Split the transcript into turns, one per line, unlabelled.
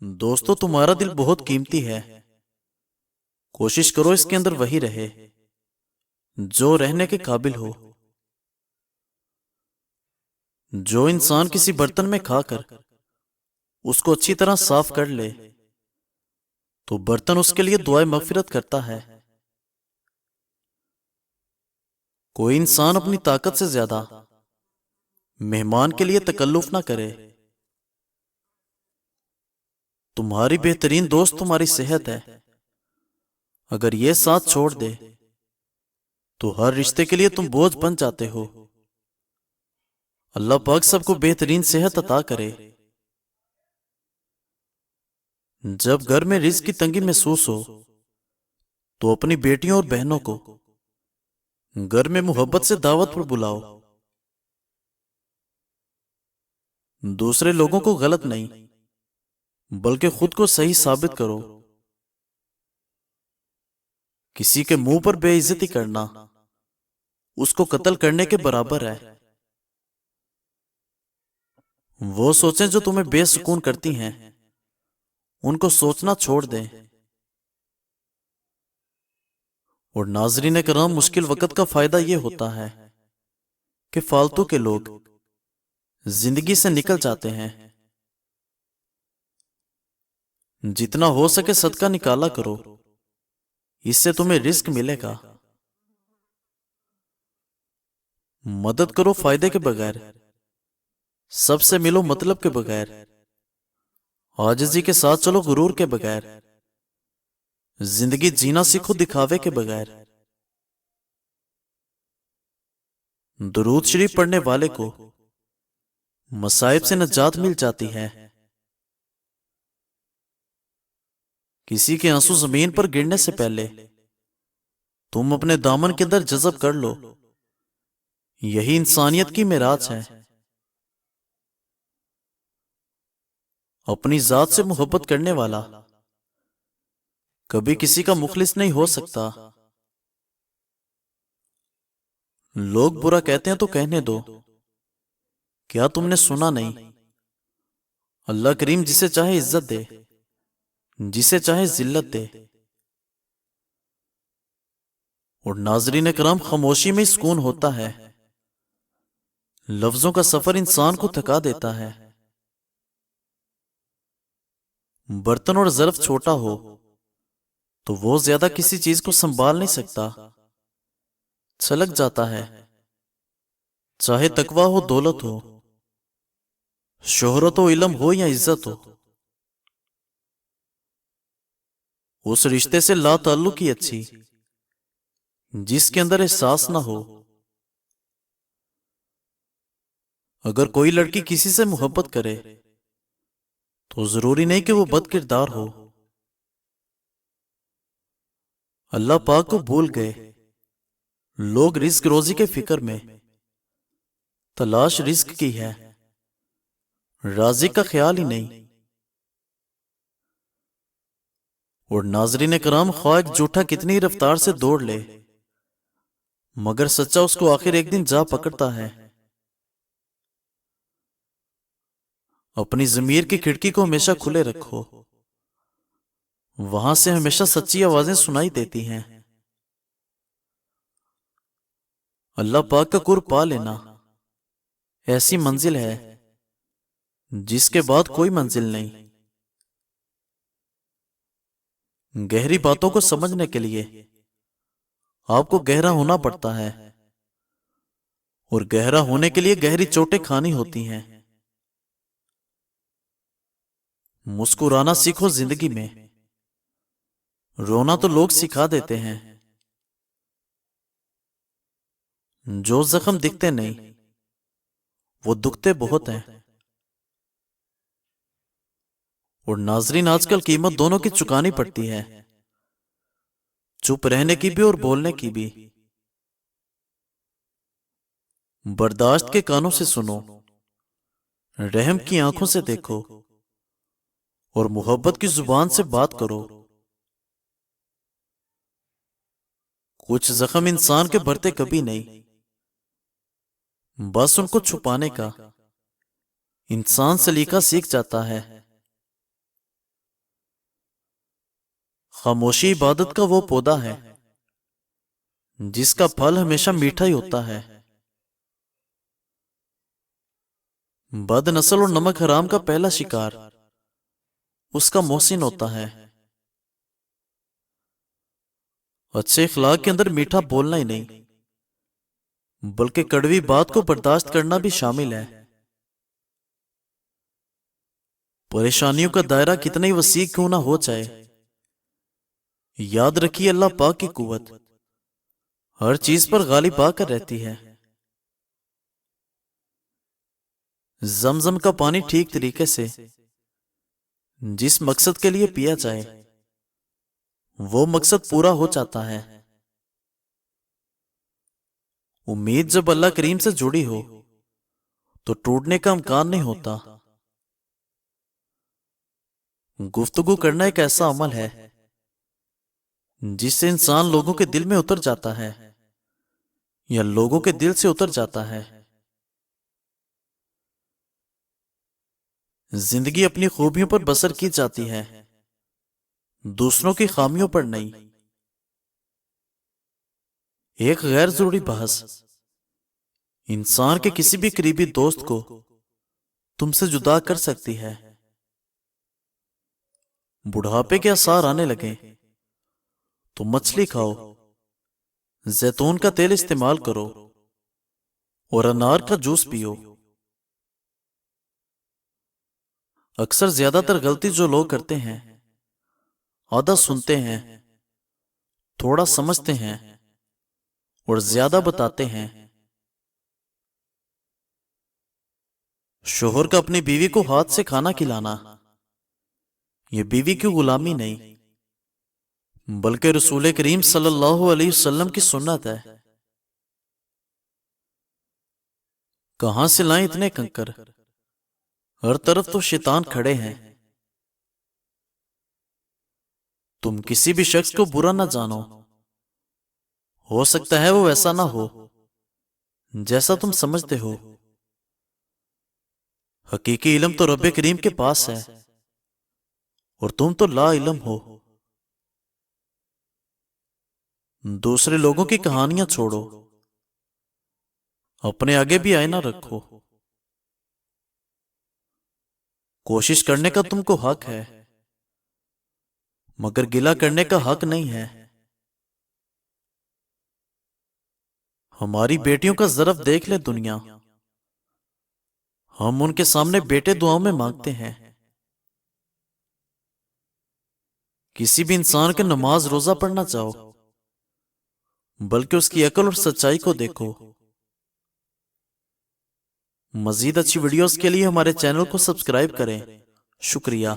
دوستو تمہارا دل بہت قیمتی ہے۔ کوشش کرو اس کے اندر وہی رہے جو رہنے کے قابل ہو۔ جو انسان کسی برتن میں کھا کر اس کو اچھی طرح صاف کر لے تو برتن اس کے لیے دعائے مغفرت کرتا ہے۔ کوئی انسان اپنی طاقت سے زیادہ مہمان کے لیے تکلف نہ کرے۔ تمہاری بہترین دوست تمہاری صحت ہے۔ اگر یہ ساتھ چھوڑ دے تو ہر رشتے کے لیے تم بوجھ بن جاتے ہو۔ اللہ پاک سب کو بہترین صحت عطا کرے۔ جب گھر میں رزق کی تنگی محسوس ہو تو اپنی بیٹیوں اور بہنوں کو گھر میں محبت سے دعوت پر بلاؤ۔ دوسرے لوگوں کو غلط نہیں بلکہ خود کو صحیح ثابت کرو۔ کسی کے منہ پر بے عزتی کرنا اس کو قتل کرنے کے برابر ہے۔ وہ سوچیں جو تمہیں بے سکون کرتی ہیں ان کو سوچنا چھوڑ دیں۔ اور ناظرین کرام، مشکل وقت کا فائدہ یہ ہوتا ہے کہ فالتو کے لوگ زندگی سے نکل جاتے ہیں۔ جتنا ہو سکے صدقہ نکالا کرو، اس سے تمہیں رزق ملے گا۔ مدد کرو فائدے کے بغیر، سب سے ملو مطلب کے بغیر، عاجزی کے ساتھ چلو غرور کے بغیر، زندگی جینا سیکھو دکھاوے کے بغیر۔ درود شریف پڑھنے والے کو مصائب سے نجات مل جاتی ہے۔ کسی کے آنسو زمین پر گرنے سے پہلے تم اپنے دامن کے اندر جذب کر لو، یہی انسانیت کی معراج ہے۔ اپنی ذات سے محبت کرنے والا کبھی کسی کا مخلص نہیں ہو سکتا۔ لوگ برا کہتے ہیں تو کہنے دو، کیا تم نے سنا نہیں؟ اللہ کریم جسے چاہے عزت دے، جسے چاہے ذلت دے۔ اور ناظرین کرام، خاموشی میں سکون ہوتا ہے۔ لفظوں کا سفر انسان کو تھکا دیتا ہے۔ برتن اور ظرف چھوٹا ہو تو وہ زیادہ کسی چیز کو سنبھال نہیں سکتا، چھلک جاتا ہے۔ چاہے تقویٰ ہو، دولت ہو، شہرت و علم ہو یا عزت ہو، اس رشتے سے لا تعلق ہی اچھی جس کے اندر احساس نہ ہو۔ اگر کوئی لڑکی کسی سے محبت کرے تو ضروری نہیں کہ وہ بد کردار ہو۔ اللہ پاک کو بھول گئے لوگ رزق روزی کے فکر میں۔ تلاش رزق کی ہے، رازق کا خیال ہی نہیں۔ اور ناظرین کرام، خواہ ایک جھوٹا کتنی رفتار سے دوڑ لے مگر سچا اس کو آخر ایک دن جا پکڑتا ہے۔ اپنی ضمیر کی کھڑکی کو ہمیشہ کھلے رکھو، وہاں سے ہمیشہ سچی آوازیں سنائی دیتی ہیں۔ اللہ پاک کا قرب پا لینا ایسی منزل ہے جس کے بعد کوئی منزل نہیں۔ گہری باتوں کو سمجھنے کے لیے آپ کو گہرا ہونا پڑتا ہے، اور گہرا ہونے کے لیے گہری چوٹیں کھانی ہوتی ہیں۔ مسکرانا سیکھو زندگی میں، رونا تو لوگ سکھا دیتے ہیں۔ جو زخم دکھتے نہیں وہ دکھتے بہت ہیں۔ اور ناظرین، آج کل قیمت دونوں کی چکانی پڑتی ہے، چپ رہنے کی بھی اور بولنے کی بھی۔ برداشت کے کانوں سے سنو، رحم کی آنکھوں سے دیکھو، اور محبت کی زبان سے بات کرو۔ کچھ زخم انسان کے بھرتے کبھی نہیں، بس ان کو چھپانے کا انسان سلیقہ سیکھ جاتا ہے۔ خاموشی عبادت کا وہ پودا ہے جس کا پھل ہمیشہ میٹھا ہی ہوتا ہے۔ بد نسل اور نمک حرام کا پہلا شکار اس کا محسن ہوتا ہے۔ اچھے اخلاق کے اندر میٹھا بولنا ہی نہیں بلکہ کڑوی بات کو برداشت کرنا بھی شامل ہے۔ پریشانیوں کا دائرہ کتنا ہی وسیع کیوں نہ ہو جائے، یاد رکھیے اللہ پاک کی قوت ہر چیز پر غالب آ کر رہتی ہے۔ زمزم کا پانی ٹھیک طریقے سے جس مقصد کے لیے پیا جائے وہ مقصد پورا ہو جاتا ہے۔ امید جب اللہ کریم سے جڑی ہو تو ٹوٹنے کا امکان نہیں ہوتا۔ گفتگو کرنا ایک ایسا عمل ہے جس سے انسان لوگوں کے دل میں اتر جاتا ہے یا لوگوں کے دل سے اتر جاتا ہے۔ زندگی اپنی خوبیوں پر بسر کی جاتی ہے، دوسروں کی خامیوں پر نہیں۔ ایک غیر ضروری بحث انسان کے کسی بھی قریبی دوست کو تم سے جدا کر سکتی ہے۔ بڑھاپے کے آثار آنے لگیں تو مچھلی کھاؤ، زیتون کا تیل استعمال کرو اور انار کا جوس پیو۔ اکثر زیادہ تر غلطی جو لوگ کرتے ہیں، آدھا سنتے ہیں، تھوڑا سمجھتے ہیں اور زیادہ بتاتے ہیں۔ شوہر کا اپنی بیوی کو ہاتھ سے کھانا کھلانا یہ بیوی کی غلامی نہیں بلکہ رسول کریم صلی اللہ علیہ وسلم کی سنت ہے۔ کہاں سے لائیں اتنے کنکر، ہر طرف تو شیطان کھڑے ہیں۔ تم کسی بھی شخص کو برا نہ جانو، ہو سکتا ہے وہ ایسا نہ ہو جیسا تم سمجھتے ہو۔ حقیقی علم تو رب کریم کے پاس ہے اور تم تو لا علم ہو۔ دوسرے لوگوں کی کہانیاں چھوڑو، اپنے آگے بھی آئینہ رکھو۔ کوشش کرنے کا تم کو حق ہے مگر گلہ کرنے کا حق نہیں ہے۔ ہماری بیٹیوں کا ظرف دیکھ لے دنیا، ہم ان کے سامنے بیٹے دعاؤں میں مانگتے ہیں۔ کسی بھی انسان کے نماز روزہ پڑھنا چاہو بلکہ اس کی عقل اور سچائی کو دیکھو۔ مزید اچھی ویڈیوز کے لیے ہمارے چینل کو سبسکرائب کریں۔ شکریہ۔